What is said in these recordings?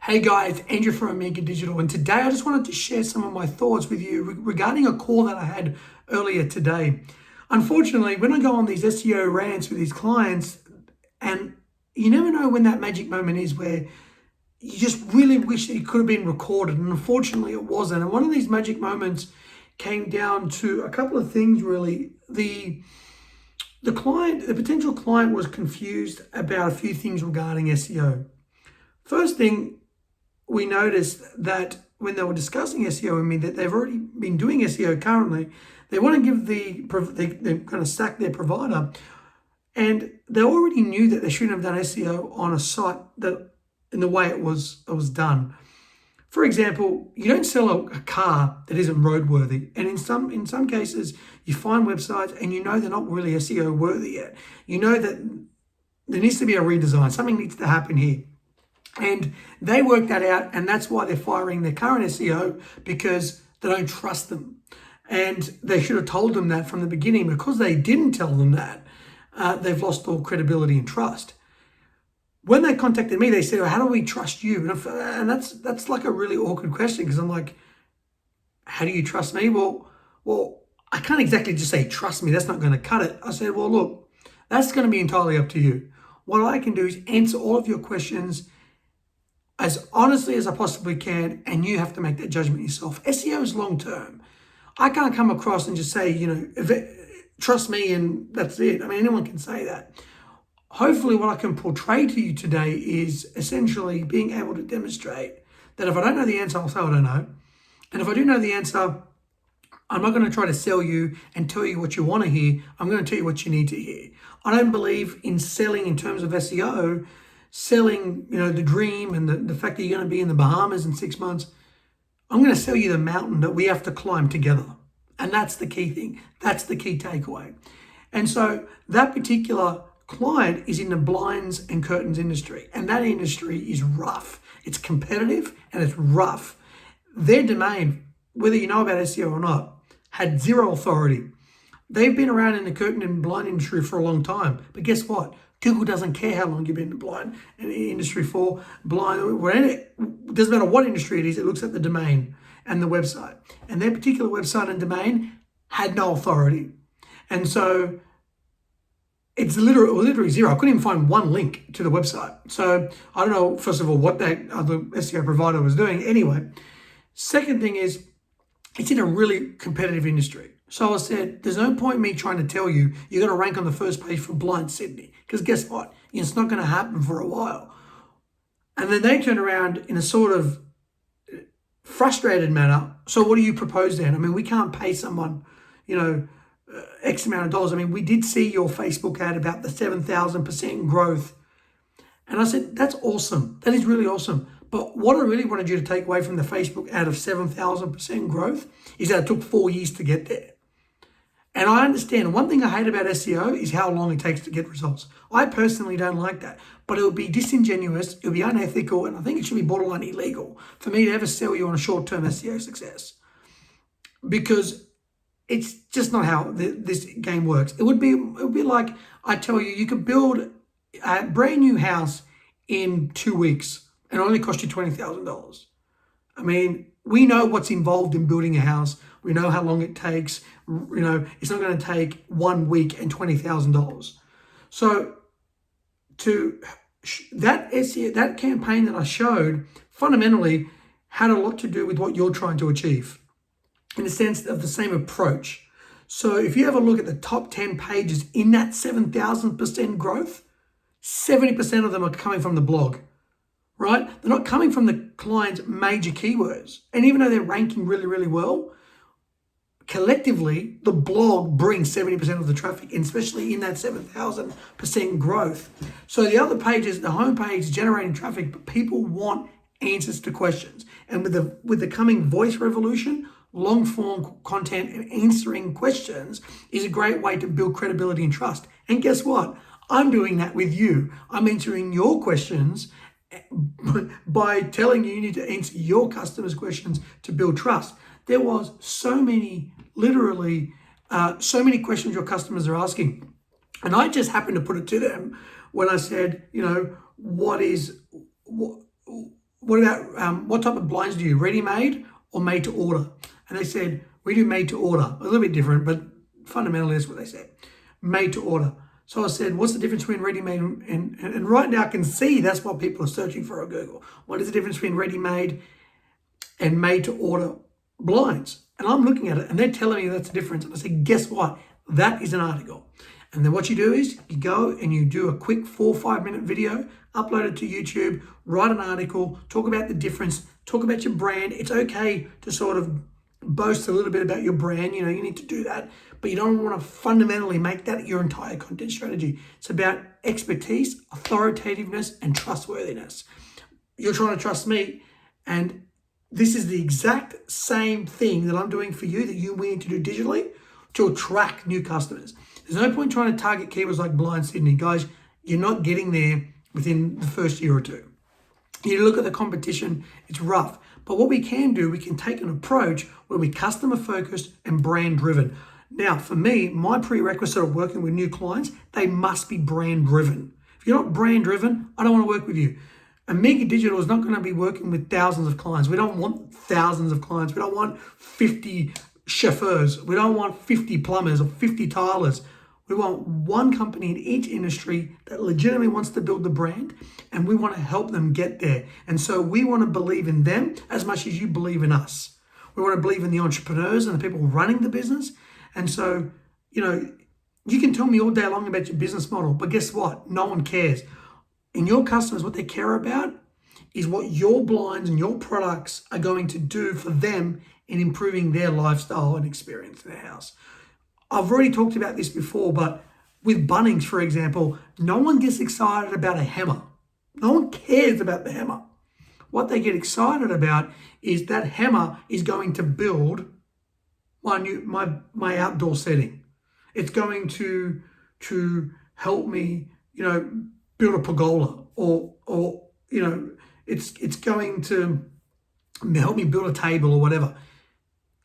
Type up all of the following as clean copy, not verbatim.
Hey guys, Andrew from Omega Digital, and today I just wanted to share some of my thoughts with you regarding a call that I had earlier today. Unfortunately, when I go on these SEO rants with these clients, and you never know when that magic moment is where you just really wish it could have been recorded, and unfortunately it wasn't. And one of these magic moments came down to a couple of things really. The potential client was confused about a few things regarding SEO. First thing, we noticed that when they were discussing SEO with me, that they've already been doing SEO currently. They want to give they're going to sack their provider, and they already knew that they shouldn't have done SEO on a site that in the way it was done. For example, you don't sell a car that isn't roadworthy, and in some cases, you find websites and you know they're not really SEO worthy yet. You know that there needs to be a redesign. Something needs to happen here. And they work that out, and that's why they're firing their current SEO, because they don't trust them. And they should have told them that from the beginning. Because they didn't tell them that, they've lost all credibility and trust. When they contacted me, they said, "Well, how do we trust you?" And that's like a really awkward question, because I'm like, how do you trust me? Well, I can't exactly just say, trust me. That's not going to cut it. I said, well, look, that's going to be entirely up to you. What I can do is answer all of your questions as honestly as I possibly can, and you have to make that judgment yourself. SEO is long term. I can't come across and just say, trust me and that's it. I mean, anyone can say that. Hopefully what I can portray to you today is essentially being able to demonstrate that if I don't know the answer, I'll say I don't know. And if I do know the answer, I'm not going to try to sell you and tell you what you want to hear. I'm going to tell you what you need to hear. I don't believe in selling in terms of SEO, selling, the dream and the fact that you're going to be in the Bahamas in 6 months. I'm going to sell you the mountain that we have to climb together. And that's the key thing. That's the key takeaway. And so that particular client is in the blinds and curtains industry. And that industry is rough. It's competitive and it's rough. Their domain, whether you know about SEO or not, had zero authority. They've been around in the curtain and blind industry for a long time. But guess what? Google doesn't care how long you've been in the blind industry for. It doesn't matter what industry it is, it looks at the domain and the website. And their particular website and domain had no authority. And so it's literally zero. I couldn't even find one link to the website. So I don't know, first of all, what that other SEO provider was doing. Anyway, second thing is, it's in a really competitive industry. So I said, there's no point in me trying to tell you you're going to rank on the first page for blind Sydney. Because guess what? It's not going to happen for a while. And then they turned around in a sort of frustrated manner. So what do you propose then? I mean, we can't pay someone, X amount of dollars. I mean, we did see your Facebook ad about the 7,000% growth. And I said, that's awesome. That is really awesome. But what I really wanted you to take away from the Facebook ad of 7,000% growth is that it took 4 years to get there. And I understand. One thing I hate about SEO is how long it takes to get results. I personally don't like that. But it would be disingenuous, it would be unethical, and I think it should be borderline illegal for me to ever sell you on a short-term SEO success. Because it's just not how this game works. It would be like I tell you, you could build a brand new house in 2 weeks and only cost you $20,000. I mean, we know what's involved in building a house. We know how long it takes. It's not going to take 1 week and $20,000. So that campaign that I showed fundamentally had a lot to do with what you're trying to achieve, in the sense of the same approach. So if you have a look at the top 10 pages in that 7,000% growth, 70% of them are coming from the blog, right? They're not coming from the client's major keywords. And even though they're ranking really, really well, collectively, the blog brings 70% of the traffic, and especially in that 7,000% growth. So the other pages, the homepage is generating traffic, but people want answers to questions. And with the coming voice revolution, long form content and answering questions is a great way to build credibility and trust. And guess what? I'm doing that with you. I'm answering your questions by telling you need to answer your customers' questions to build trust. There was so many questions your customers are asking. And I just happened to put it to them when I said, what what type of blinds do you ready-made or made to order? And they said, we do made to order. A little bit different, but fundamentally that's what they said. Made to order. So I said, what's the difference between ready-made and right now I can see that's what people are searching for on Google. What is the difference between ready-made and made to order blinds? And I'm looking at it and they're telling me that's the difference. And I said, guess what? That is an article. And then what you do is you go and you do a quick 4 or 5 minute video, upload it to YouTube, write an article, talk about the difference, talk about your brand. It's okay to sort of boast a little bit about your brand. You know, you need to do that, but you don't want to fundamentally make that your entire content strategy. It's about expertise, authoritativeness, and trustworthiness. You're trying to trust me, and this is the exact same thing that I'm doing for you that you need to do digitally to attract new customers. There's no point trying to target keywords like Blind Sydney. Guys, you're not getting there within the first year or two. You look at the competition, it's rough. But what we can do, we can take an approach where we're customer focused and brand driven. Now, for me, my prerequisite of working with new clients, they must be brand driven. If you're not brand driven, I don't want to work with you. Amiga Digital is not going to be working with thousands of clients. We don't want thousands of clients. We don't want 50 chauffeurs. We don't want 50 plumbers or 50 tilers. We want one company in each industry that legitimately wants to build the brand, and we want to help them get there. And so we want to believe in them as much as you believe in us. We want to believe in the entrepreneurs and the people running the business. And so, you know, you can tell me all day long about your business model, but guess what? No one cares. And your customers, what they care about is what your blinds and your products are going to do for them in improving their lifestyle and experience in their house. I've already talked about this before, but with Bunnings, for example, no one gets excited about a hammer. No one cares about the hammer. What they get excited about is that hammer is going to build my outdoor setting. It's going to help me, you know, build a pergola, or you know, it's going to help me build a table or whatever.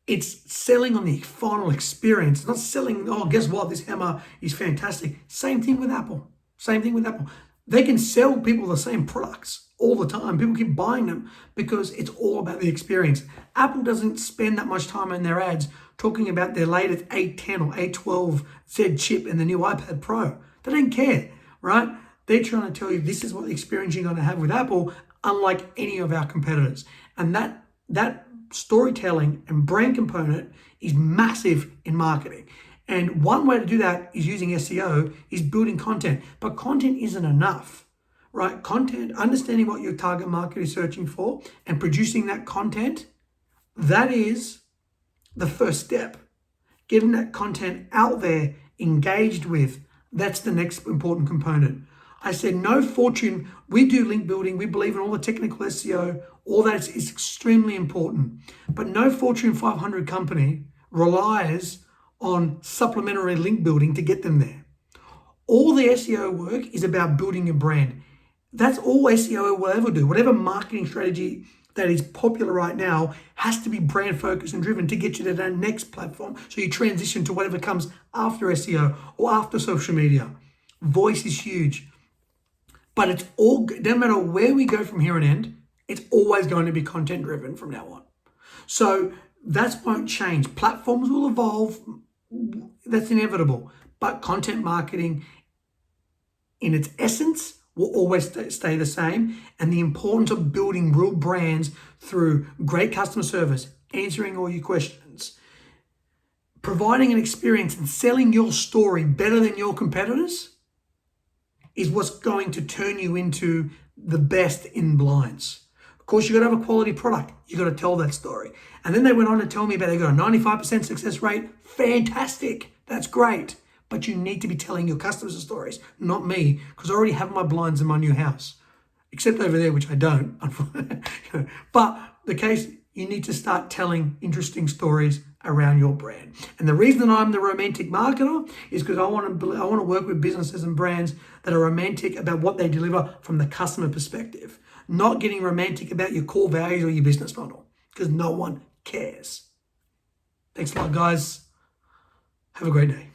It's selling on the final experience, not selling, oh, guess what? This hammer is fantastic. Same thing with Apple. Same thing with Apple. They can sell people the same products all the time. People keep buying them because it's all about the experience. Apple doesn't spend that much time in their ads talking about their latest 810 or 812Z chip in the new iPad Pro. They don't care, right? They're trying to tell you this is what the experience you're going to have with Apple, unlike any of our competitors. And that storytelling and brand component is massive in marketing. And one way to do that is using SEO, is building content. But content isn't enough, right? Content, understanding what your target market is searching for and producing that content, that is the first step. Getting that content out there, engaged with, that's the next important component. I said no fortune. We do link building. We believe in all the technical SEO. All that is extremely important. But no Fortune 500 company relies on supplementary link building to get them there. All the SEO work is about building your brand. That's all SEO will ever do. Whatever marketing strategy that is popular right now has to be brand focused and driven to get you to that next platform. So you transition to whatever comes after SEO or after social media. Voice is huge. But it's all, no matter where we go from here and end, it's always going to be content driven from now on. So that won't change. Platforms will evolve. That's inevitable. But content marketing in its essence will always stay the same. And the importance of building real brands through great customer service, answering all your questions, providing an experience and selling your story better than your competitors is what's going to turn you into the best in blinds. Of course, you got to have a quality product. You got to tell that story. And then they went on to tell me about they got a 95% success rate. Fantastic. That's great. But you need to be telling your customers the stories, not me, because I already have my blinds in my new house, except over there, which I don't. But the case, you need to start telling interesting stories around your brand. And the reason I'm the romantic marketer is because I want to work with businesses and brands that are romantic about what they deliver from the customer perspective, not getting romantic about your core values or your business model, because no one cares. Thanks a lot, guys. Have a great day.